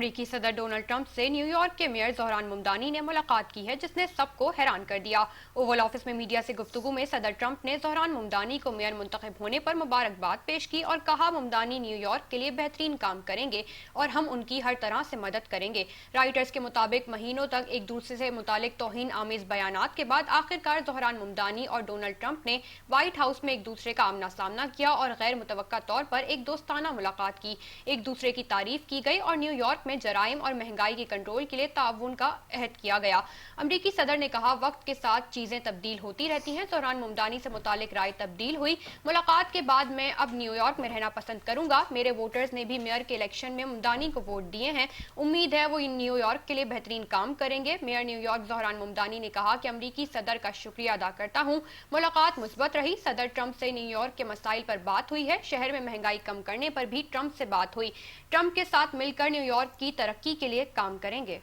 امریکی صدر Donald Trump سے نیو یارک کے میئر زہران ممدانی نے ملاقات کی ہے، جس نے سب کو حیران کر دیا۔ اوول آفس میں میڈیا سے گفتگو میں صدر ٹرمپ نے زہران ممدانی کو میئر منتخب ہونے پر مبارکباد پیش کی اور کہا ممدانی نیو یارک کے لیے بہترین کام کریں گے اور ہم ان کی ہر طرح سے مدد کریں گے۔ رائٹرز کے مطابق مہینوں تک ایک دوسرے سے متعلق توہین آمیز بیانات کے بعد آخرکار زہران ممدانی اور ڈونلڈ ٹرمپ نے وائٹ ہاؤس میں ایک دوسرے کا آمنا سامنا کیا اور غیر متوقع طور پر ایک دوستانہ ملاقات کی۔ ایک دوسرے کی تعریف کی گئی اور نیو یارک میں جرائم اور مہنگائی کے کنٹرول کے لیے تعاون کا عہد کیا گیا۔ امریکی صدر نے کہا وقت کے ساتھ چیزیں تبدیل ہوتی رہتی ہیں۔ زہران ممدانی سے متعلق رائے تبدیل ہوئی۔ ملاقات کے بعد میں اب نیو یارک میں رہنا پسند کروں گا۔ میرے ووٹرز نے بھی میئر کے الیکشن میں ممدانی کو ووٹ دیے ہیں۔ امید ہے وہ نیو یارک کے لیے بہترین کام کریں گے۔ Mayor new York Dhahran Mamdani نے کہا کہ امریکی صدر کا شکریہ ادا کرتا ہوں۔ ملاقات مثبت رہی۔ صدر ٹرمپ سے نیو یارک کے مسائل پر بات ہوئی ہے۔ شہر میں مہنگائی کم کرنے پر بھی ٹرمپ سے بات ہوئی۔ ٹرمپ کے ساتھ مل کر نیو یارک کی ترقی کے لیے کام کریں گے۔